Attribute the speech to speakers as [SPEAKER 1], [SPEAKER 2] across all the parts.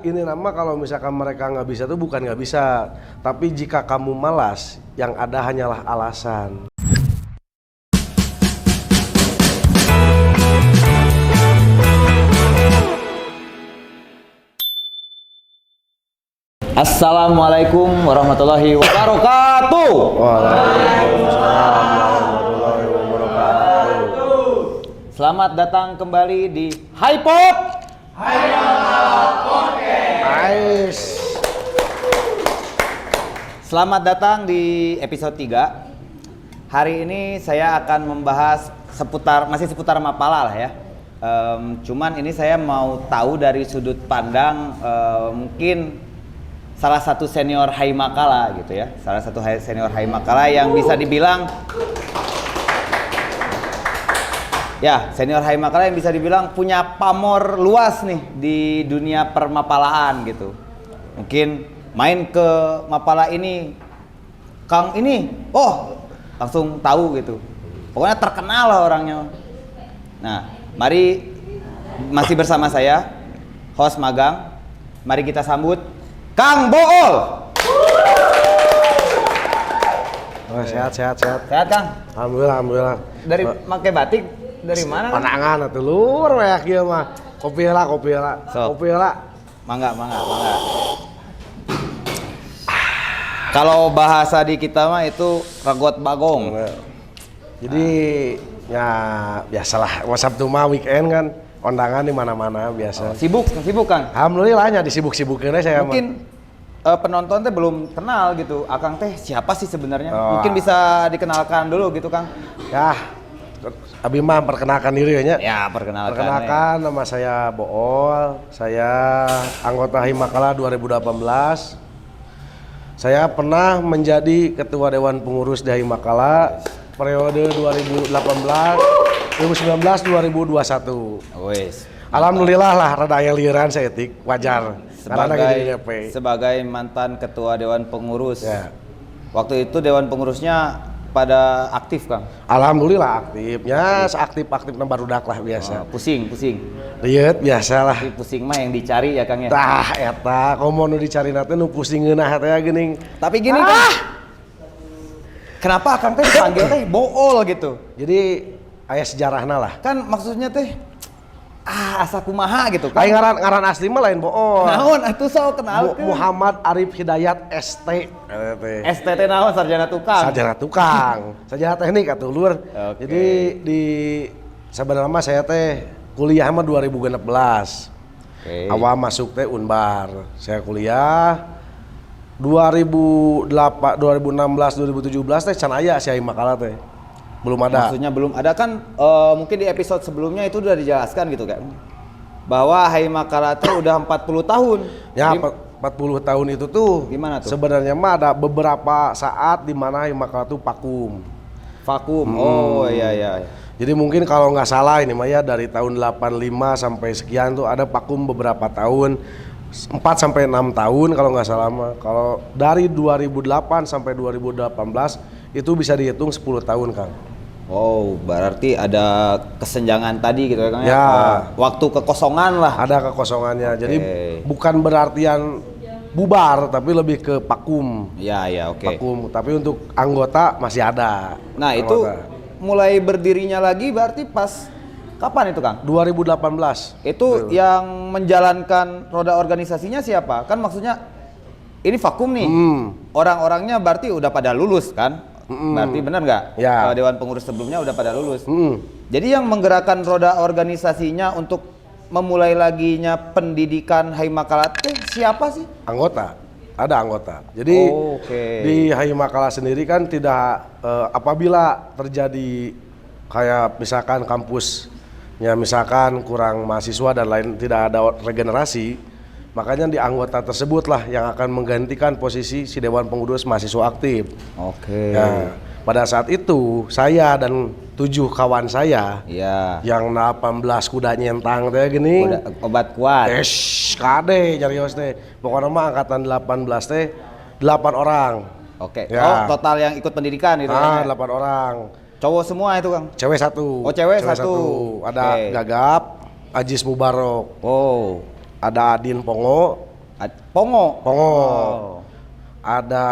[SPEAKER 1] ini nama kalau misalkan mereka nggak bisa tuh bukan nggak bisa, tapi jika kamu malas, yang ada hanyalah alasan.
[SPEAKER 2] Assalamualaikum warahmatullahi wabarakatuh.
[SPEAKER 1] Waalaikumsalam warahmatullahi wabarakatuh.
[SPEAKER 2] Selamat datang kembali di HiPod.
[SPEAKER 1] Nice.
[SPEAKER 2] Selamat datang di episode 3. Hari ini saya akan membahas masih seputar Mapala lah ya. Cuman ini saya mau tahu dari sudut pandang mungkin salah satu senior Haimakala gitu ya. Salah satu senior Haimakala yang bisa dibilang senior Haimakala yang bisa dibilang punya pamor luas nih di dunia permapalaan gitu. Mungkin main ke Mapala ini, Kang ini, langsung tahu gitu. Pokoknya terkenal lah orangnya. Nah, mari masih bersama saya, host magang. Mari kita sambut Kang Bool.
[SPEAKER 1] Oh, sehat.
[SPEAKER 2] Sehat Kang?
[SPEAKER 1] Alhamdulillah.
[SPEAKER 2] Dari pakai batik dari mana?
[SPEAKER 1] Panangan atuh luar we kieu mah. Kopi heula.
[SPEAKER 2] Sok.
[SPEAKER 1] Kopi heula.
[SPEAKER 2] Mangga. Kalau bahasa di kita mah itu ragot bagong.
[SPEAKER 1] Jadi ya biasalah, Sabtu mah weekend kan, kondangan di mana-mana biasa.
[SPEAKER 2] Sibuk Kang.
[SPEAKER 1] Alhamdulillahnya disibuk-sibukeun saya
[SPEAKER 2] Mungkin penonton teh belum kenal gitu. Akang teh siapa sih sebenarnya? Mungkin bisa dikenalkan dulu gitu Kang.
[SPEAKER 1] Ya, abi mah perkenalkan diri ya.
[SPEAKER 2] Ya, perkenalkan.
[SPEAKER 1] Perkenalkan, nama saya Bool. Saya anggota Haimakala 2018. Saya pernah menjadi ketua dewan pengurus di Haimakala periode 2019 2021.
[SPEAKER 2] Wes.
[SPEAKER 1] Alhamdulillah lah rada aya lieuran saya etik, wajar.
[SPEAKER 2] Sebagai mantan ketua dewan pengurus.
[SPEAKER 1] Ya.
[SPEAKER 2] Waktu itu dewan pengurusnya pada aktif Kang.
[SPEAKER 1] Alhamdulillah aktifnya, seaktif-aktifnya barudak lah biasa.
[SPEAKER 2] Pusing.
[SPEAKER 1] Lihat biasalah.
[SPEAKER 2] Tapi pusing mah yang dicari ya Kang ya.
[SPEAKER 1] Tah eta komo nu dicarina teh nu pusing ngeunah teh geuning.
[SPEAKER 2] Tapi gini Kang. Kenapa Kang teh dipanggil teh Bool gitu?
[SPEAKER 1] Jadi aya sejarahna lah.
[SPEAKER 2] Kan maksudnya teh asa kumaha gitu kan.
[SPEAKER 1] Lain ngaran asli mah lain Bool.
[SPEAKER 2] Naon atuh sok kenalkeun.
[SPEAKER 1] Muhammad Arif Hidayat ST.
[SPEAKER 2] STT naon sarjana tukang.
[SPEAKER 1] Sarjana teknik atuh lur.
[SPEAKER 2] Okay.
[SPEAKER 1] Jadi di sebenarnya mah saya teh kuliah mah 2016.
[SPEAKER 2] Okay.
[SPEAKER 1] Awal masuk teh Unbar. Saya kuliah 2016 2017 teh can aya si Haimakala teh. Belum ada.
[SPEAKER 2] Maksudnya belum ada kan mungkin di episode sebelumnya itu udah dijelaskan gitu kan. Bahwa Haimakala teh udah 40 tahun.
[SPEAKER 1] Ya, 40 tahun itu tuh
[SPEAKER 2] gimana tuh?
[SPEAKER 1] Sebenarnya mah ada beberapa saat di mana Haimakala tuh vakum.
[SPEAKER 2] Oh iya.
[SPEAKER 1] Jadi mungkin kalau nggak salah ini mah ya dari tahun 85 sampai sekian tuh ada vakum beberapa tahun. 4 sampai 6 tahun kalau nggak salah mah. Kalau dari 2008 sampai 2018 itu bisa dihitung 10 tahun, Kang.
[SPEAKER 2] Oh, berarti ada kesenjangan tadi gitu ya Kang
[SPEAKER 1] ya?
[SPEAKER 2] Waktu kekosongan lah.
[SPEAKER 1] Ada kekosongannya.
[SPEAKER 2] Okay.
[SPEAKER 1] Jadi bukan berartian bubar tapi lebih ke vakum.
[SPEAKER 2] Ya, oke.
[SPEAKER 1] Vakum, tapi untuk anggota masih ada.
[SPEAKER 2] Nah,
[SPEAKER 1] anggota.
[SPEAKER 2] itu mulai berdirinya lagi berarti pas kapan itu Kang?
[SPEAKER 1] 2018.
[SPEAKER 2] Itu yang menjalankan roda organisasinya siapa? Kan maksudnya ini vakum nih. Orang-orangnya berarti udah pada lulus kan? Berarti benar nggak?
[SPEAKER 1] Ya.
[SPEAKER 2] Dewan pengurus sebelumnya udah pada lulus. Jadi yang menggerakkan roda organisasinya untuk memulai laginya pendidikan Haimakala itu siapa sih?
[SPEAKER 1] Anggota. Ada anggota. Jadi di Haimakala sendiri kan tidak apabila terjadi kayak misalkan kampusnya misalkan kurang mahasiswa dan lain tidak ada regenerasi, makanya di anggota tersebutlah yang akan menggantikan posisi si Dewan Pengurus Mahasiswa Aktif.
[SPEAKER 2] Oke.
[SPEAKER 1] Nah, pada saat itu saya dan 7 kawan saya yang 18 kuda nyentang teh gini.
[SPEAKER 2] Obat kuat.
[SPEAKER 1] Kade nyarios teh. Pokoknya mah angkatan 18 teh 8 orang.
[SPEAKER 2] Oke.
[SPEAKER 1] Ya.
[SPEAKER 2] Total yang ikut pendidikan itu.
[SPEAKER 1] 8 orang.
[SPEAKER 2] Cowok semua itu Kang?
[SPEAKER 1] Cewek 1.
[SPEAKER 2] Oh, cewek 1.
[SPEAKER 1] Ada Gagap, Ajis Mubarok.
[SPEAKER 2] Oh.
[SPEAKER 1] Ada Adin Pongo,
[SPEAKER 2] Pongo.
[SPEAKER 1] Pongo.
[SPEAKER 2] Oh.
[SPEAKER 1] Ada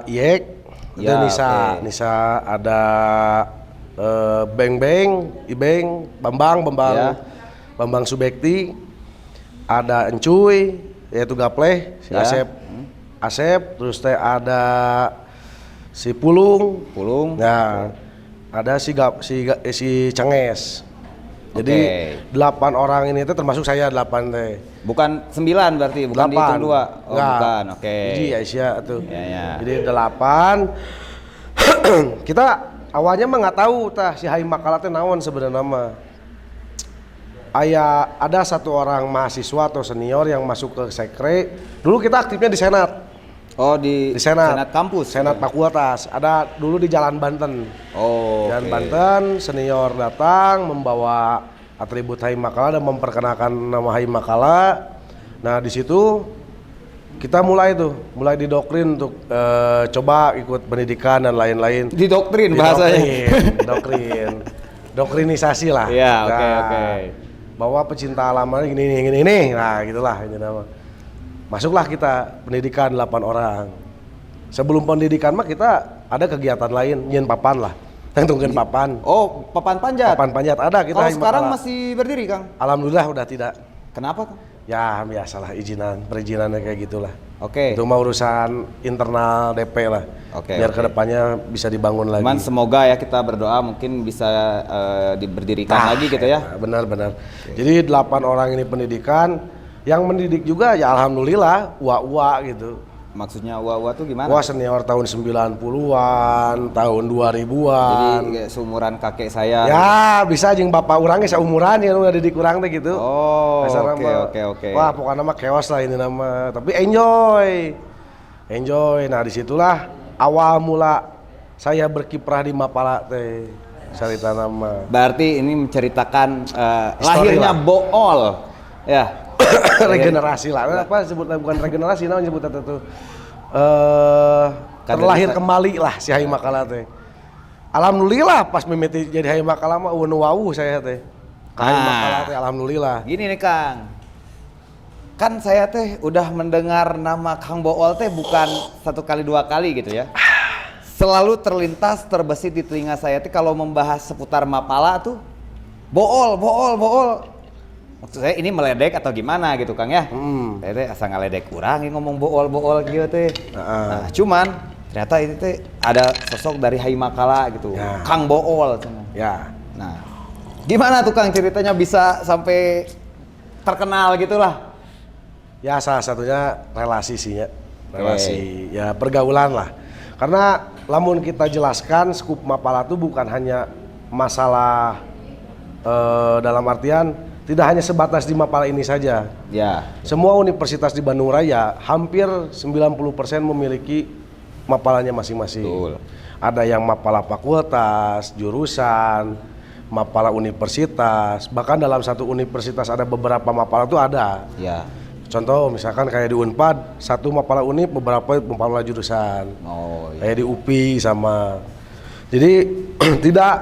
[SPEAKER 1] Yek, itu
[SPEAKER 2] Ya,
[SPEAKER 1] Nisa,
[SPEAKER 2] oke.
[SPEAKER 1] Nisa, ada Beng Beng, Ibeng, Bambang,
[SPEAKER 2] Ya.
[SPEAKER 1] Bambang Subekti, ada Encuy, yaitu Gapleh, si
[SPEAKER 2] Ya.
[SPEAKER 1] Asep, terus teh ada si Pulung,
[SPEAKER 2] Pulung.
[SPEAKER 1] nah ada si Cenges. Jadi
[SPEAKER 2] Oke.
[SPEAKER 1] 8 orang ini teh termasuk saya 8 teh.
[SPEAKER 2] Bukan 9 berarti, bukan
[SPEAKER 1] 8.
[SPEAKER 2] dihitung 2. Oh,
[SPEAKER 1] Enggak.
[SPEAKER 2] bukan. Oke.
[SPEAKER 1] Jadi Aisyah tuh.
[SPEAKER 2] Ya.
[SPEAKER 1] Jadi 8. Kita awalnya mah nggak tahu tah si Hai Makala teh naon sebenarnya mah. Ada satu orang mahasiswa atau senior yang masuk ke sekre. Dulu kita aktifnya di Senat.
[SPEAKER 2] Oh, di
[SPEAKER 1] Senat
[SPEAKER 2] kampus.
[SPEAKER 1] Senat Fakultas. Ada dulu di Jalan Banten.
[SPEAKER 2] Oh,
[SPEAKER 1] Jalan
[SPEAKER 2] oke.
[SPEAKER 1] Banten, senior datang membawa atribut Hai Makala dan memperkenalkan nama Hai Makala. Nah, di situ kita mulai didoktrin untuk coba ikut pendidikan dan lain-lain.
[SPEAKER 2] Didoktrin bahasanya.
[SPEAKER 1] Doktrin. Doktrinisasi lah.
[SPEAKER 2] Iya,
[SPEAKER 1] Nah,
[SPEAKER 2] oke.
[SPEAKER 1] Bahwa pecinta alamnya gini. Nah, gitulah ini nama. Masuklah kita pendidikan 8 orang. Sebelum pendidikan mah kita ada kegiatan lain, nyen papan lah. Tentungkeun papan.
[SPEAKER 2] Oh, papan panjat.
[SPEAKER 1] Papan panjat ada kita.
[SPEAKER 2] Kalau
[SPEAKER 1] Hai
[SPEAKER 2] sekarang
[SPEAKER 1] Makala.
[SPEAKER 2] masih berdiri, Kang?
[SPEAKER 1] Alhamdulillah udah tidak.
[SPEAKER 2] Kenapa, Kang?
[SPEAKER 1] Ya biasalah perizinannya kayak gitulah.
[SPEAKER 2] Oke.
[SPEAKER 1] Itu mah urusan internal DP lah.
[SPEAKER 2] Oke,
[SPEAKER 1] Biar
[SPEAKER 2] oke.
[SPEAKER 1] kedepannya bisa dibangun lagi.
[SPEAKER 2] Cuman semoga ya kita berdoa mungkin bisa diberdirikan lagi gitu ya.
[SPEAKER 1] Benar. Jadi 8 orang ini pendidikan, yang mendidik juga ya alhamdulillah uwa-uwa gitu.
[SPEAKER 2] Maksudnya uwa-uwa tuh gimana?
[SPEAKER 1] Wah senior tahun 90-an, tahun 2000-an.
[SPEAKER 2] Jadi kayak seumuran kakek saya.
[SPEAKER 1] Ya bisa jeung bapak urangnya seumuran ya udah didik urang teh gitu.
[SPEAKER 2] Oh,
[SPEAKER 1] Dasarna
[SPEAKER 2] oke,
[SPEAKER 1] mah,
[SPEAKER 2] oke.
[SPEAKER 1] Wah pokoknya mah chaos lah ini nama. Tapi enjoy. Nah disitulah awal mula saya berkiprah di Mapala teh. Cerita nama.
[SPEAKER 2] Berarti ini menceritakan
[SPEAKER 1] Story
[SPEAKER 2] lahirnya
[SPEAKER 1] lah.
[SPEAKER 2] Bool. Ya.
[SPEAKER 1] Regenerasi lah. Apa sebutnya bukan regenerasi, namanya sebutnya itu. Terlahir kembali lah si Hai Makala teh. Alhamdulillah pas mimiti jadi Hai Makala mah wau saya teh. Hai Makala teh alhamdulillah.
[SPEAKER 2] Gini nih Kang, kan saya teh udah mendengar nama Kang Bool teh bukan 1 kali 2 kali gitu ya. Selalu terlintas terbesit di telinga saya teh kalau membahas seputar Mapala tuh Bool. Maksud saya ini meledek atau gimana gitu Kang ya? Saya teh asal ngaledek kurang ngomong Bool gitu teh. Nah, cuman ternyata itu teh ada sosok dari Hai Makala gitu,
[SPEAKER 1] Ya.
[SPEAKER 2] Kang Bool. Cenah.
[SPEAKER 1] Ya.
[SPEAKER 2] Nah, gimana tuh Kang ceritanya bisa sampai terkenal gitulah?
[SPEAKER 1] Ya salah satunya relasi sih ya. Relasi ya pergaulan lah. Karena lamun kita jelaskan skup Mapala itu bukan hanya masalah dalam artian tidak hanya sebatas di Mapala ini saja.
[SPEAKER 2] Ya.
[SPEAKER 1] Semua universitas di Bandung Raya hampir 90% memiliki mapalanya masing-masing.
[SPEAKER 2] Betul.
[SPEAKER 1] Ada yang mapala fakultas, jurusan, mapala universitas, bahkan dalam satu universitas ada beberapa mapala itu ada.
[SPEAKER 2] Ya.
[SPEAKER 1] Contoh misalkan kayak di Unpad, satu mapala unip, beberapa mapala jurusan.
[SPEAKER 2] Oh iya.
[SPEAKER 1] Kayak di UPI sama. Jadi tidak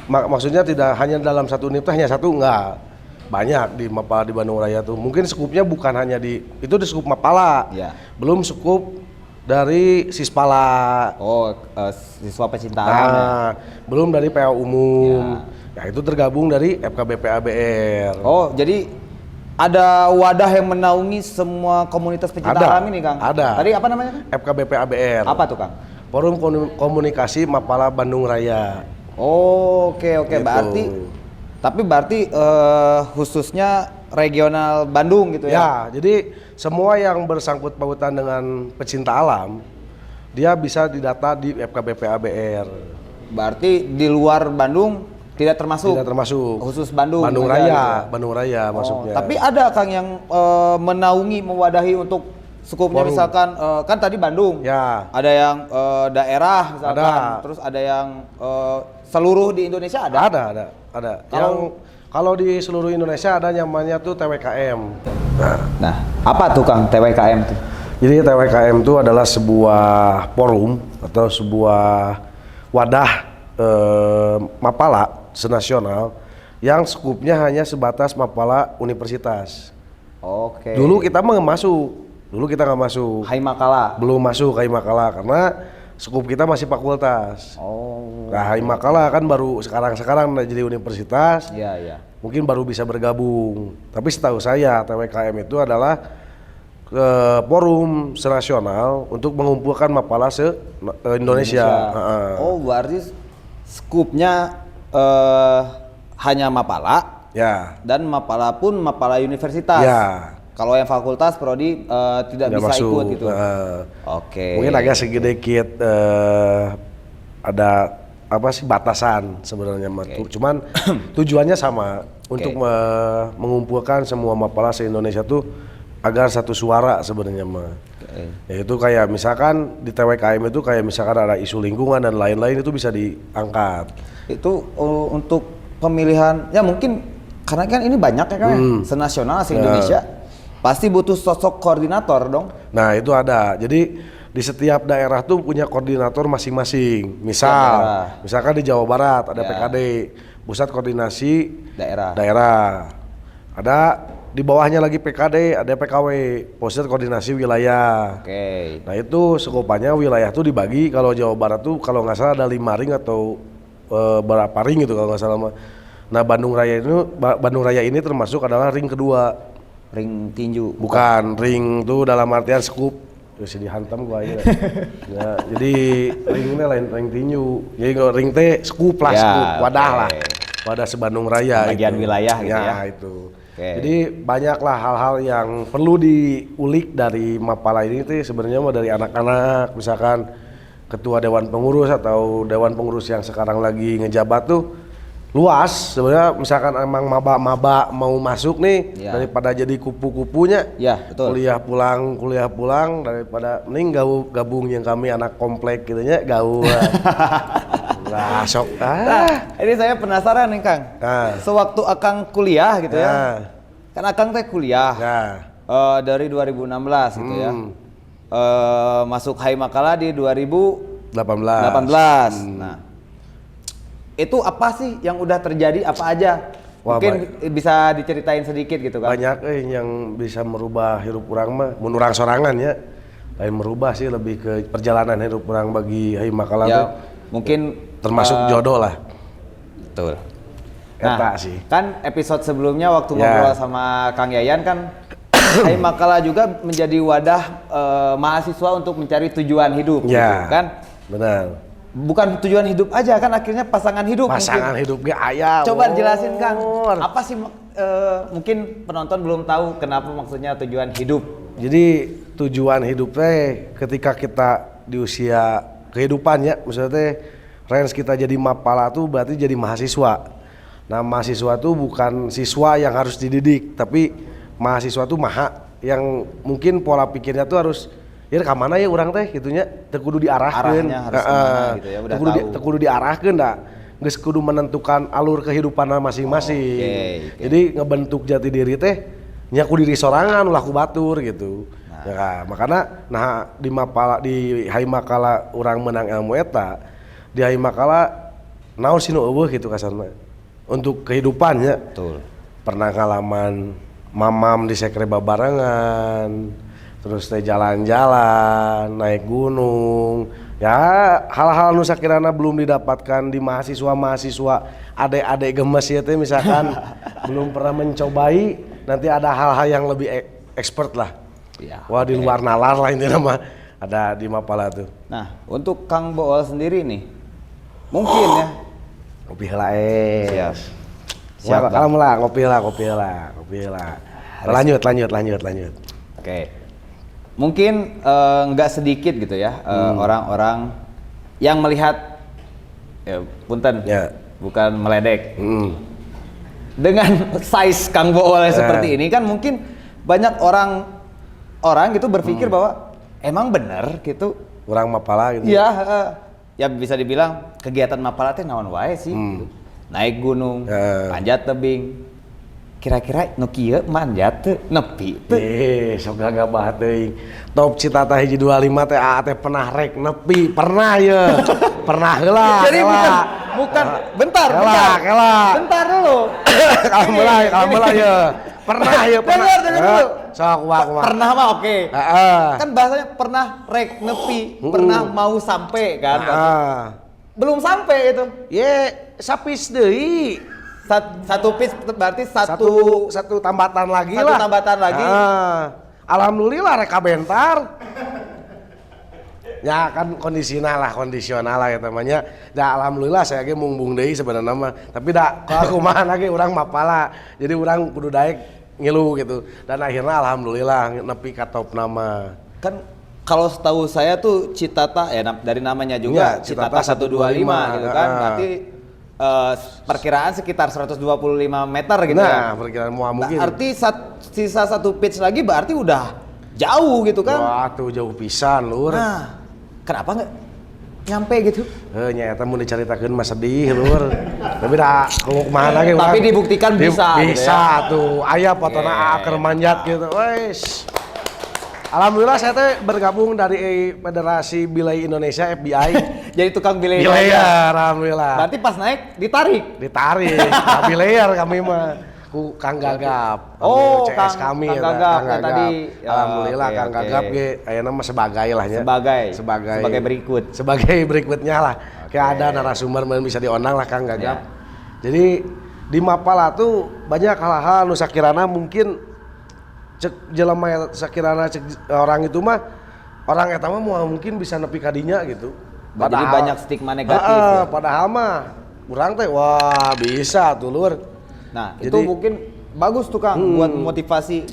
[SPEAKER 1] maksudnya tidak hanya dalam satu universitas hanya satu, enggak. Banyak di Mapala di Bandung Raya tuh. Mungkin skupnya bukan hanya di skup Mapala.
[SPEAKER 2] Ya.
[SPEAKER 1] Belum skup dari Sispala.
[SPEAKER 2] Oh, siswa pecinta alam ya.
[SPEAKER 1] Nah, belum dari PA umum. Ya itu tergabung dari FKBP ABR.
[SPEAKER 2] Oh, jadi ada wadah yang menaungi semua komunitas pecinta
[SPEAKER 1] Ada,
[SPEAKER 2] alam ini, Kang?
[SPEAKER 1] ada.
[SPEAKER 2] Tadi apa namanya, Kang?
[SPEAKER 1] FKBP ABR.
[SPEAKER 2] Apa tuh, Kang?
[SPEAKER 1] Forum Komunikasi Mapala Bandung Raya.
[SPEAKER 2] Oh, oke.
[SPEAKER 1] Gitu.
[SPEAKER 2] Berarti khususnya regional Bandung gitu ya?
[SPEAKER 1] Ya, jadi semua yang bersangkut pautan dengan pecinta alam, dia bisa didata di FKBP ABR.
[SPEAKER 2] Berarti di luar Bandung tidak termasuk?
[SPEAKER 1] Tidak termasuk.
[SPEAKER 2] Khusus Bandung?
[SPEAKER 1] Bandung
[SPEAKER 2] aja
[SPEAKER 1] Raya,
[SPEAKER 2] gitu ya?
[SPEAKER 1] Bandung Raya masuknya.
[SPEAKER 2] Tapi ada Kang yang menaungi, mewadahi untuk skupnya
[SPEAKER 1] Forum.
[SPEAKER 2] misalkan, kan tadi Bandung.
[SPEAKER 1] Ya,
[SPEAKER 2] Ada yang daerah misalkan,
[SPEAKER 1] Ada.
[SPEAKER 2] terus ada yang seluruh di Indonesia ada?
[SPEAKER 1] ada.
[SPEAKER 2] Kalau-
[SPEAKER 1] Kalau di seluruh Indonesia ada namanya tuh TWKM.
[SPEAKER 2] Nah, apa tuh Kang TWKM tuh?
[SPEAKER 1] Jadi TWKM itu adalah sebuah forum atau sebuah wadah Mapala senasional yang skupnya hanya sebatas Mapala universitas.
[SPEAKER 2] Oke.
[SPEAKER 1] Dulu kita mah nggak masuk. Dulu kita nggak masuk.
[SPEAKER 2] Haimakala.
[SPEAKER 1] Belum masuk Haimakala karena skup kita masih fakultas.
[SPEAKER 2] Oh.
[SPEAKER 1] Nah, Haimakala kan baru sekarang jadi universitas.
[SPEAKER 2] Iya.
[SPEAKER 1] Mungkin baru bisa bergabung. Tapi setahu saya TWKM itu adalah forum senasional untuk mengumpulkan Mapala se-Indonesia.
[SPEAKER 2] Oh, berarti skupnya hanya Mapala.
[SPEAKER 1] Ya.
[SPEAKER 2] Dan Mapala pun Mapala universitas.
[SPEAKER 1] Ya.
[SPEAKER 2] Kalau yang fakultas prodi tidak bisa
[SPEAKER 1] masuk.
[SPEAKER 2] ikut gitu. Oke.
[SPEAKER 1] Mungkin agak sedikit ada apa sih batasan sebenarnya. Cuman tujuannya sama untuk mengumpulkan semua Mapala se-Indonesia tuh agar satu suara sebenarnya mah. Yaitu kayak misalkan di TWKM itu kayak misalkan ada isu lingkungan dan lain-lain itu bisa diangkat.
[SPEAKER 2] Itu untuk pemilihan ya mungkin karena kan ini banyak ya kan senasional se-Indonesia pasti butuh sosok koordinator dong.
[SPEAKER 1] Nah itu ada, jadi di setiap daerah tuh punya koordinator masing-masing. Misalkan di Jawa Barat ada PKD, Pusat Koordinasi Daerah. Ada di bawahnya lagi PKD, ada PKW, Pusat Koordinasi Wilayah.
[SPEAKER 2] Nah
[SPEAKER 1] itu skopannya wilayah tuh dibagi. Kalau Jawa Barat tuh kalau nggak salah ada 5 ring atau berapa ring gitu kalau nggak salah. Nah Bandung Raya ini termasuk adalah ring kedua.
[SPEAKER 2] Ring tinju.
[SPEAKER 1] Bukan, ring tuh dalam artian skup. Terus dihantam gua aja. Ya, jadi ringnya lain ring tinju. Jadi kalau ring teh skup lah, skup wadah lah. Wadah se-Bandung Raya.
[SPEAKER 2] Bagian
[SPEAKER 1] itu.
[SPEAKER 2] wilayah gitu ya.
[SPEAKER 1] Itu. Jadi banyaklah hal-hal yang perlu diulik dari Mapala ini tuh sebenarnya dari anak-anak, misalkan ketua dewan pengurus atau dewan pengurus yang sekarang lagi ngejabat tuh luas sebenarnya. Misalkan emang maba-maba mau masuk nih daripada jadi kupu-kupunya,
[SPEAKER 2] betul.
[SPEAKER 1] kuliah pulang daripada mending gabung yang kami anak komplek gitunya gaul. Lah sok.
[SPEAKER 2] Ini saya penasaran nih Kang. Sewaktu Akang kuliah gitu ya. Kan Akang teh kuliah. Dari 2016 gitu ya. Masuk Haimakala di 2018. Nah, itu apa sih yang udah terjadi, apa aja? Mungkin bisa diceritain sedikit gitu kan.
[SPEAKER 1] Banyak yang bisa merubah hidup orang mah, mun urang sorangan ya. Lain merubah sih, lebih ke perjalanan hidup orang bagi Haimakala tuh.
[SPEAKER 2] Mungkin
[SPEAKER 1] termasuk jodoh lah.
[SPEAKER 2] Betul.
[SPEAKER 1] Nah, sih.
[SPEAKER 2] Kan episode sebelumnya waktu ngobrol sama Kang Yayan kan Haimakala juga menjadi wadah mahasiswa untuk mencari tujuan hidup gitu, kan?
[SPEAKER 1] Benar.
[SPEAKER 2] Bukan tujuan hidup aja kan, akhirnya pasangan hidup.
[SPEAKER 1] Pasangan hidup ge aya.
[SPEAKER 2] Coba jelasin Kang, apa sih mungkin penonton belum tahu kenapa maksudnya tujuan hidup.
[SPEAKER 1] Jadi tujuan hidup teh ketika kita di usia kehidupannya, maksudnya teh range kita jadi Mapala tuh berarti jadi mahasiswa. Nah mahasiswa tuh bukan siswa yang harus dididik, tapi mahasiswa tuh maha yang mungkin pola pikirnya tuh harus ya kemana ya orang teh gitunya, terkudu diarahkan.
[SPEAKER 2] Arahnya harus kemana gitu ya, udah tahu.
[SPEAKER 1] Terkudu diarahkan dah, geus kudu menentukan alur kehidupan masing-masing. Jadi ngebentuk jati diri teh nyaku diri sorangan ulah ku batur gitu. Ya, makanya di Haimakala orang menang ilmu eta, di Haimakala naon sih nu eueuh gitu kasarna untuk kehidupannya.
[SPEAKER 2] Betul. Pernah
[SPEAKER 1] ngalaman mamam di sekre babarengan, terus teh jalan-jalan, naik gunung. Ya hal-hal nu sakirana belum didapatkan di mahasiswa adik-adik gemes ya teh misalkan belum pernah mencobai, nanti ada hal-hal yang lebih expert lah. Ya, wah di luar nalar lah intinya mah ada di Mapala tuh.
[SPEAKER 2] Nah untuk Kang Bool sendiri nih mungkin ya
[SPEAKER 1] ngopi lah
[SPEAKER 2] siap
[SPEAKER 1] kalau lah ngopi lah lanjut.
[SPEAKER 2] Oke. Mungkin nggak sedikit gitu ya orang-orang yang melihat punten bukan meledek dengan size Kang Bool seperti ini kan mungkin banyak orang gitu berpikir bahwa emang bener gitu
[SPEAKER 1] orang Mapala gitu.
[SPEAKER 2] Iya, ya bisa dibilang kegiatan Mapala teh naon wae sih. Naik gunung, panjat tebing. Kira-kira nu kieu manjat teu nepi teu.
[SPEAKER 1] Sok gagabah teuing. Top cita tah hiji 25 teh teh pernah rek nepi, pernah ya. Pernah heula.
[SPEAKER 2] Jadi bukan bentar dulu.
[SPEAKER 1] Kalau mulai ya. Pernah ya, pernah.
[SPEAKER 2] Dengar dulu.
[SPEAKER 1] Sok kumaha.
[SPEAKER 2] Pernah mah oke.
[SPEAKER 1] Heeh.
[SPEAKER 2] Kan bahasanya pernah rek nepi, pernah mau sampai kan. Belum sampai itu.
[SPEAKER 1] Ye, sapis deui.
[SPEAKER 2] Satu piece berarti satu
[SPEAKER 1] tambatan lagi
[SPEAKER 2] satu
[SPEAKER 1] lah.
[SPEAKER 2] tambatan lagi.
[SPEAKER 1] Alhamdulillah rek kabentar. Ya kan kondisional lah ya namanya. Ya alhamdulillah saya ge mungbung deui sebenarnya mah. Tapi da aku mah lagi urang mapala. Jadi urang kudu daek ngilu gitu. Dan akhirnya alhamdulillah nepi ka top nama.
[SPEAKER 2] Kan kalau setahu saya tuh Citata ya dari namanya juga
[SPEAKER 1] Ya,
[SPEAKER 2] Citata 125 gitu kan. Berarti perkiraan sekitar 125 meter gitu
[SPEAKER 1] Nah,
[SPEAKER 2] ya.
[SPEAKER 1] perkiraan mungkin.
[SPEAKER 2] Berarti sisa satu pitch lagi berarti udah jauh gitu kan.
[SPEAKER 1] Wah, tuh jauh pisan lur.
[SPEAKER 2] Nah, kenapa nggak nyampe gitu?
[SPEAKER 1] Nyata mau diceritakeun mah sedih lur. Tapi dah kumaha lagi.
[SPEAKER 2] Tapi dibuktikan bisa.
[SPEAKER 1] Bisa
[SPEAKER 2] gitu ya.
[SPEAKER 1] tuh. Aya fotona keur manjat gitu. Wes. Alhamdulillah saya teh bergabung dari Federasi Bilai Indonesia FBI.
[SPEAKER 2] Jadi tukang bilai.
[SPEAKER 1] Bilayar, alhamdulillah.
[SPEAKER 2] Berarti pas naik ditarik.
[SPEAKER 1] Nah, bilayar kami mah ku Kang Gagap.
[SPEAKER 2] Oh,
[SPEAKER 1] CS kami
[SPEAKER 2] Kang
[SPEAKER 1] ya,
[SPEAKER 2] Gagap
[SPEAKER 1] Kang
[SPEAKER 2] ya tadi. Ya,
[SPEAKER 1] Alhamdulillah
[SPEAKER 2] oke,
[SPEAKER 1] Kang
[SPEAKER 2] oke.
[SPEAKER 1] Gagap ge ayeuna mah sebagai lah nya.
[SPEAKER 2] Sebagai berikut.
[SPEAKER 1] Sebagai berikutnya lah. Kayak ada narasumber yang bisa diundang lah Kang Gagap. Jadi di Mapala tuh banyak hal-hal nu sakirana mungkin cek jelema sakirana cek orang itu mah orang eta mah mungkin bisa nepi ka dinya gitu.
[SPEAKER 2] Jadi banyak stigma negatif ya.
[SPEAKER 1] Padahal mah urang teh wah bisa tuh lur.
[SPEAKER 2] Nah,
[SPEAKER 1] Jadi,
[SPEAKER 2] itu mungkin bagus tuh Kang buat motivasi.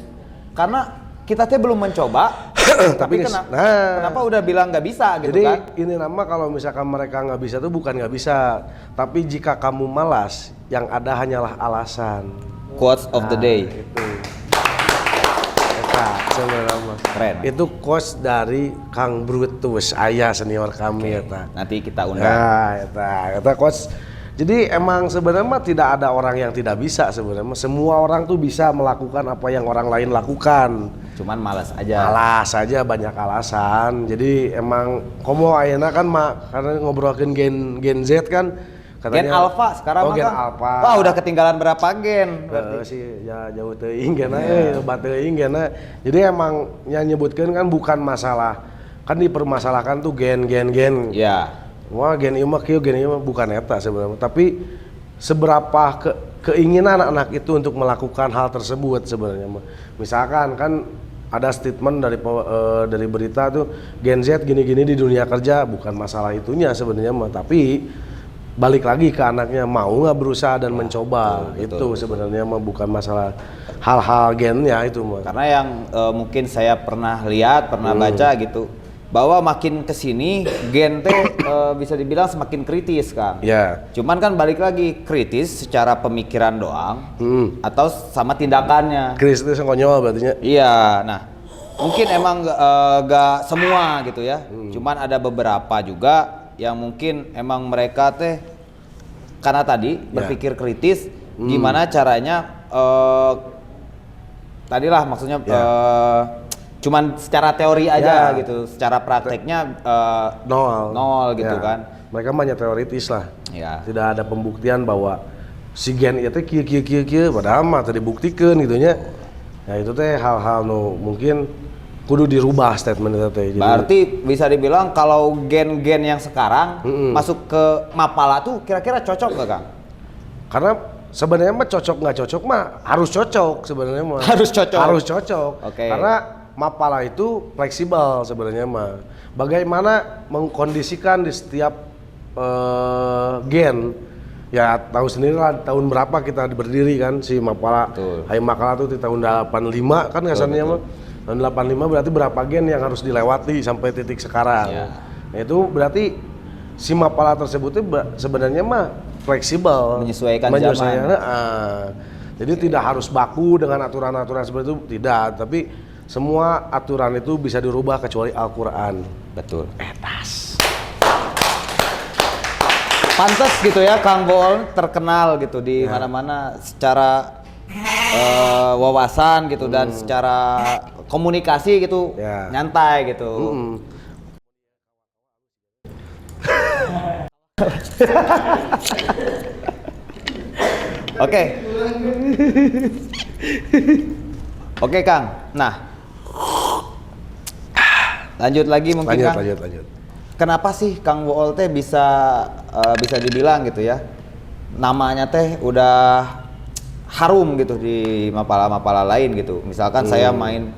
[SPEAKER 2] Karena kita teh belum mencoba, tapi kenapa udah bilang nggak bisa gitu.
[SPEAKER 1] Jadi
[SPEAKER 2] kan?
[SPEAKER 1] ini nama kalau misalkan mereka nggak bisa tuh bukan nggak bisa, tapi jika kamu malas, yang ada hanyalah alasan.
[SPEAKER 2] Quotes of the day.
[SPEAKER 1] Itu. Sebenarnya
[SPEAKER 2] Keren.
[SPEAKER 1] Itu quotes dari Kang Brutus, ayah senior kami eta.
[SPEAKER 2] Nanti kita undang.
[SPEAKER 1] Nah, eta quotes. Jadi emang sebenarnya mah tidak ada orang yang tidak bisa sebenarnya. Semua orang tuh bisa melakukan apa yang orang lain lakukan.
[SPEAKER 2] Cuman malas aja.
[SPEAKER 1] Malas aja, banyak alasan. Jadi emang komo ayeuna kan karena ngobrolin gen Z kan katanya
[SPEAKER 2] Gen Alpha sekarang mah
[SPEAKER 1] Gen
[SPEAKER 2] kan.
[SPEAKER 1] Alpha.
[SPEAKER 2] Wah, udah ketinggalan berapa gen?
[SPEAKER 1] Sih ya jauh teuing genna loba teuing genna. Jadi emang yang nyebutkeun kan bukan masalah. Kan dipermasalahkan tuh gen.
[SPEAKER 2] Ya.
[SPEAKER 1] Wah gen ieu mah kieu gen ieu mah bukan eta sebenarnya. Tapi seberapa keinginan anak-anak itu untuk melakukan hal tersebut sebenarnya mah. Misalkan kan ada statement dari berita tuh Gen Z gini-gini di dunia kerja, bukan masalah itunya sebenarnya mah, tapi balik lagi ke anaknya mau nggak berusaha dan mencoba. Betul. Sebenarnya mah bukan masalah hal-hal gennya itu mah.
[SPEAKER 2] Karena yang mungkin saya pernah lihat, pernah baca gitu, bahwa makin kesini gen teh bisa dibilang semakin kritis Kang.
[SPEAKER 1] Ya.
[SPEAKER 2] Cuman kan balik lagi kritis secara pemikiran doang atau sama tindakannya.
[SPEAKER 1] Kritis itu konyol berarti nya.
[SPEAKER 2] Iya, nah mungkin emang gak semua gitu ya. Cuman ada beberapa juga yang mungkin emang mereka teh karena tadi berpikir kritis, gimana caranya tadilah maksudnya cuman secara teori aja gitu, secara prakteknya nol gitu kan.
[SPEAKER 1] Mereka banyak teoritis lah.
[SPEAKER 2] Ya.
[SPEAKER 1] Tidak ada pembuktian bahwa si gen itu kieu padahal mah tadi dibuktikan gitu nya. Ya itu teh hal-hal nu mungkin kudu dirubah statement itu teh.
[SPEAKER 2] Berarti bisa dibilang kalau gen-gen yang sekarang masuk ke Mapala tuh kira-kira cocok nggak Kang?
[SPEAKER 1] Karena sebenarnya mah cocok nggak cocok mah harus cocok sebenarnya mah.
[SPEAKER 2] Harus cocok.
[SPEAKER 1] Harus cocok.
[SPEAKER 2] Oke.
[SPEAKER 1] Karena Mapala itu fleksibel sebenarnya mah. Bagaimana mengkondisikan di setiap gen. Ya tahu sendiri lah tahun berapa kita berdiri kan si Mapala. Haimakala tuh di tahun 85 kan ngasannya mah. Tahun 85 berarti berapa gen yang harus dilewati sampai titik sekarang.
[SPEAKER 2] Ya.
[SPEAKER 1] Nah, itu berarti si Mapala tersebut itu sebenarnya mah fleksibel,
[SPEAKER 2] menyesuaikan zaman.
[SPEAKER 1] Jadi tidak harus baku dengan aturan-aturan seperti itu, tidak. Tapi semua aturan itu bisa dirubah kecuali Al-Quran.
[SPEAKER 2] Betul.
[SPEAKER 1] Etas.
[SPEAKER 2] Pantes gitu ya Kang Bool terkenal gitu di mana-mana secara wawasan gitu dan secara komunikasi gitu nyantai gitu. Oke. Oke Kang, nah lanjut lagi mungkin Kang.
[SPEAKER 1] Lanjut.
[SPEAKER 2] Kenapa sih Kang Bool teh bisa dibilang gitu ya, namanya teh udah harum gitu di Mapala-Mapala lain gitu. Misalkan saya main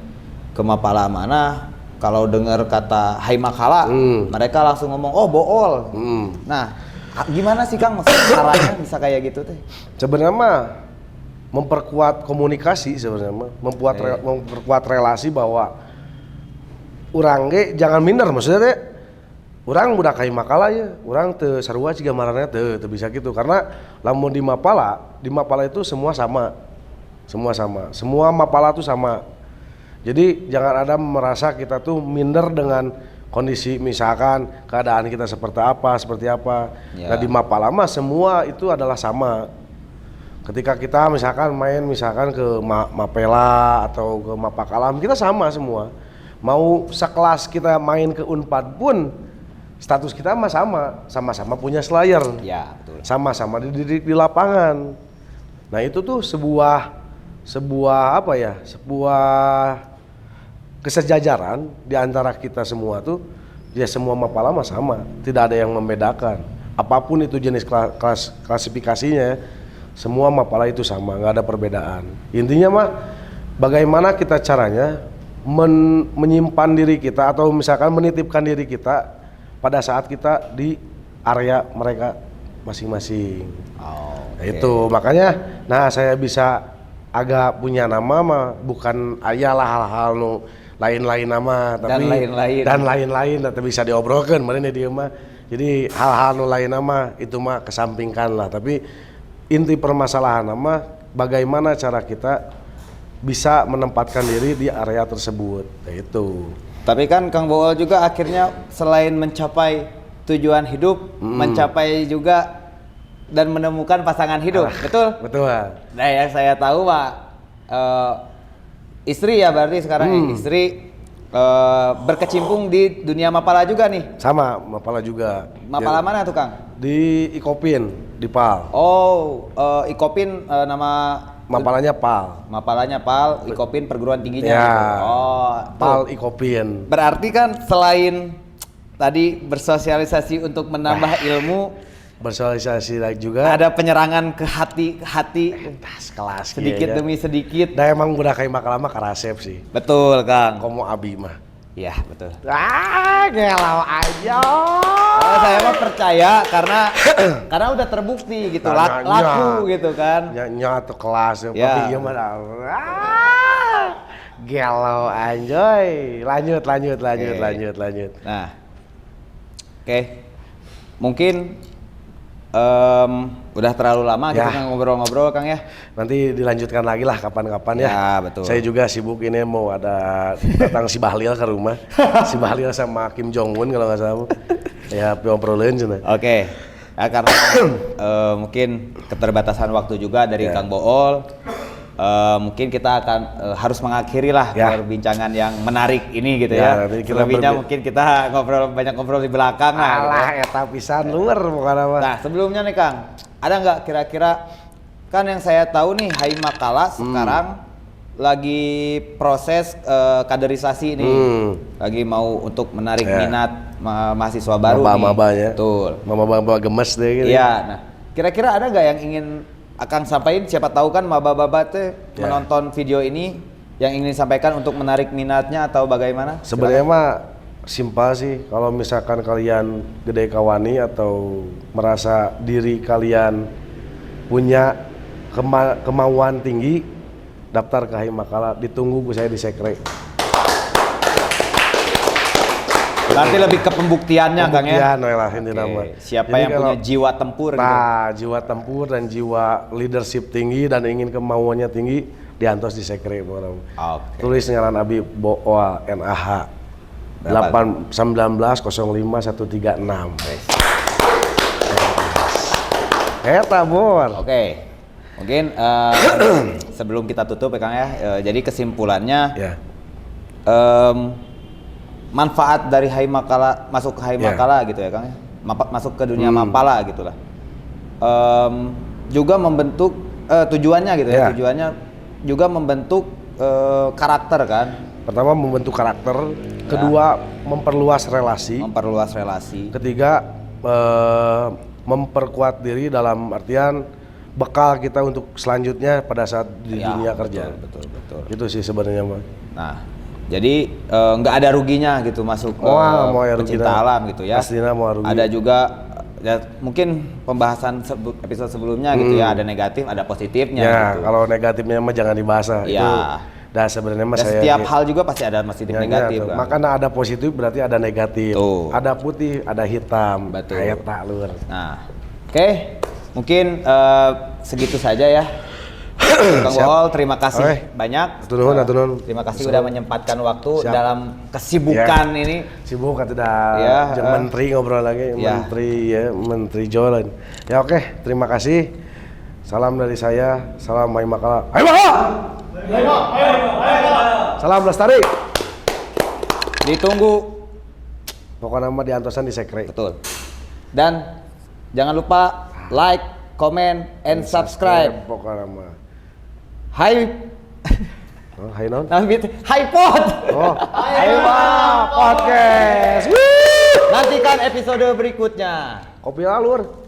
[SPEAKER 2] ke Mapala mana, kalau dengar kata Hai Makala, mereka langsung ngomong oh Bool. Nah, gimana sih Kang caranya bisa kayak gitu teh?
[SPEAKER 1] Sebenarnya mah memperkuat komunikasi sebenarnya mah, memperkuat relasi bahwa urang ge jangan minder maksudnya teh. Urang budak Hai Makala ya, urang teu sarua ciga marana teu bisa gitu karena lamun di Mapala itu semua sama. Semua Mapala tuh sama. Jadi jangan ada merasa kita tuh minder dengan kondisi misalkan keadaan kita seperti apa.
[SPEAKER 2] Ya.
[SPEAKER 1] Nah di Mapala mah semua itu adalah sama. Ketika kita misalkan main ke Mapela atau ke Mapakalam kita sama semua. Mau sekelas kita main ke Unpad pun status kita mah sama-sama punya slayer.
[SPEAKER 2] Ya, betul.
[SPEAKER 1] Sama-sama dididik di lapangan. Nah, itu tuh sebuah kesejajaran di antara kita semua tuh, ya semua Mapala mah sama, tidak ada yang membedakan. Apapun itu jenis klasifikasinya, semua Mapala itu sama, nggak ada perbedaan. Intinya mah bagaimana kita caranya menyimpan diri kita atau misalkan menitipkan diri kita pada saat kita di area mereka masing-masing. Nah, itu makanya saya bisa agak punya nama mah bukan ayalah hal-hal nu lain-lain nama tapi dan lain-lain tapi bisa diobrolkan meureun dia mah. Jadi hal-hal nu lain nama itu mah kesampingkan lah, tapi inti permasalahan nama bagaimana cara kita bisa menempatkan diri di area tersebut. Nah, itu.
[SPEAKER 2] Tapi kan Kang Bool juga akhirnya selain mencapai tujuan hidup, mencapai juga dan menemukan pasangan hidup, betul?
[SPEAKER 1] Betul.
[SPEAKER 2] Nah yang saya tahu Pak, istri ya berarti sekarang istri berkecimpung di dunia Mapala juga nih.
[SPEAKER 1] Sama, Mapala juga.
[SPEAKER 2] Mapala mana tuh Kang?
[SPEAKER 1] Di Ikopin, di PAL.
[SPEAKER 2] Oh, Ikopin nama
[SPEAKER 1] Mapalanya PAL.
[SPEAKER 2] Mapalanya PAL, Ikopin perguruan tingginya.
[SPEAKER 1] Ya.
[SPEAKER 2] Gitu. Oh,
[SPEAKER 1] PAL Ikopin.
[SPEAKER 2] Berarti kan selain tadi bersosialisasi untuk menambah ilmu,
[SPEAKER 1] bersosialisasi juga.
[SPEAKER 2] Ada penyerangan ke hati
[SPEAKER 1] kelas
[SPEAKER 2] sedikit demi sedikit.
[SPEAKER 1] Nah emang budak Hai Makala mah karasep sih.
[SPEAKER 2] Betul Kang.
[SPEAKER 1] Komo abi mah.
[SPEAKER 2] Iya betul.
[SPEAKER 1] Gelau aja.
[SPEAKER 2] Saya mah percaya karena udah terbukti gitu, laku gitu kan.
[SPEAKER 1] Nyatu kelas,
[SPEAKER 2] ya.
[SPEAKER 1] Tapi iya mah gelau anjoy. Lanjut.
[SPEAKER 2] Nah, oke. Mungkin udah terlalu lama kita ngobrol-ngobrol Kang ya. Nanti
[SPEAKER 1] dilanjutkan lagi lah kapan-kapan ya.
[SPEAKER 2] Ya betul.
[SPEAKER 1] Saya juga sibuk ini mau datang si Bahlil ke rumah. Si Bahlil sama Kim Jong Un kalau nggak salah. Ya ngobrolin cina.
[SPEAKER 2] Oke. Ya, karena mungkin keterbatasan waktu juga dari Kang Bool. Mungkin kita akan harus mengakhiri lah perbincangan yang menarik ini gitu ya. Selebihnya mungkin kita banyak ngobrol di belakang lah.
[SPEAKER 1] Alah, eta pisan luar pokoknya mah.
[SPEAKER 2] Nah sebelumnya nih Kang, ada nggak kira-kira kan yang saya tahu nih Hai Makala sekarang lagi proses kaderisasi nih, lagi mau untuk menarik minat mahasiswa baru
[SPEAKER 1] maba-mabanya.
[SPEAKER 2] Betul.
[SPEAKER 1] Maba-maba gemes deh gitu.
[SPEAKER 2] Iya. Nah kira-kira ada nggak yang ingin akan sampaikan, siapa tahu kan maba-maba teh menonton video ini yang ingin disampaikan untuk menarik minatnya atau bagaimana?
[SPEAKER 1] Sebenarnya mah simpel sih, kalau misalkan kalian gede kawani atau merasa diri kalian punya kemauan tinggi, daftar ke Hai Makala, ditunggu saya di sekre.
[SPEAKER 2] Berarti lebih ke pembuktiannya Kang ya?
[SPEAKER 1] Pembuktian lah ini nama.
[SPEAKER 2] Siapa yang punya jiwa tempur gitu?
[SPEAKER 1] Jiwa tempur dan jiwa leadership tinggi dan ingin kemauannya tinggi, diantos di sekre. Tulis ngaran Abi Bool NAH 81905 136. Eta Bor.
[SPEAKER 2] Oke. Mungkin sebelum kita tutup ya Kang ya, jadi kesimpulannya manfaat dari Hai Makala, masuk ke Hai Makala gitu ya Kang ya, masuk ke dunia Mapala gitulah, juga membentuk tujuannya gitu ya, tujuannya juga membentuk karakter kan.
[SPEAKER 1] Pertama membentuk karakter, kedua memperluas relasi,
[SPEAKER 2] Memperluas relasi.
[SPEAKER 1] ketiga memperkuat diri dalam artian bekal kita untuk selanjutnya pada saat di dunia kerja.
[SPEAKER 2] Betul.
[SPEAKER 1] Itu sih sebenarnya, Bang.
[SPEAKER 2] Nah, jadi nggak ada ruginya gitu masuk ke
[SPEAKER 1] Mau ya
[SPEAKER 2] pecinta
[SPEAKER 1] ruginya.
[SPEAKER 2] alam gitu ya.
[SPEAKER 1] Pastinya mau rugi.
[SPEAKER 2] Ada juga ya mungkin pembahasan episode sebelumnya gitu ya, ada negatif, ada positifnya
[SPEAKER 1] Ya,
[SPEAKER 2] gitu.
[SPEAKER 1] kalau negatifnya mah jangan dibahas.
[SPEAKER 2] Ya.
[SPEAKER 1] Itu dah sebenarnya mah
[SPEAKER 2] Dan
[SPEAKER 1] saya
[SPEAKER 2] setiap hal juga pasti ada positif
[SPEAKER 1] Ya,
[SPEAKER 2] negatif
[SPEAKER 1] tuh.
[SPEAKER 2] kan.
[SPEAKER 1] Makanya ada positif berarti ada negatif.
[SPEAKER 2] Tuh.
[SPEAKER 1] Ada putih, ada hitam.
[SPEAKER 2] Betul.
[SPEAKER 1] Kayak tak lur.
[SPEAKER 2] Nah, oke. Mungkin segitu saja ya. Kang
[SPEAKER 1] Siap.
[SPEAKER 2] Bohol, terima kasih
[SPEAKER 1] Oke.
[SPEAKER 2] banyak.
[SPEAKER 1] Atur nuhun, atur nuhun.
[SPEAKER 2] Terima kasih
[SPEAKER 1] Siap.
[SPEAKER 2] sudah menyempatkan waktu
[SPEAKER 1] Siap.
[SPEAKER 2] dalam kesibukan ini.
[SPEAKER 1] Sibuk kan tidak
[SPEAKER 2] Ya,
[SPEAKER 1] jeung menteri ngobrol lagi,
[SPEAKER 2] ya.
[SPEAKER 1] menteri jualan. Ya oke, terima kasih. Salam dari saya, salam Mai Makala. Ayo Makala. Salam Lestari.
[SPEAKER 2] Ditunggu.
[SPEAKER 1] Pokoknya mah diantosan di sekre.
[SPEAKER 2] Betul. Dan jangan lupa like, comment, and subscribe.
[SPEAKER 1] Pokoknya mah.
[SPEAKER 2] Hai.
[SPEAKER 1] Oh, hai non.
[SPEAKER 2] Hai Pod.
[SPEAKER 1] Oh, ayo Pak podcast.
[SPEAKER 2] Nantikan episode berikutnya.
[SPEAKER 1] Kopi alur.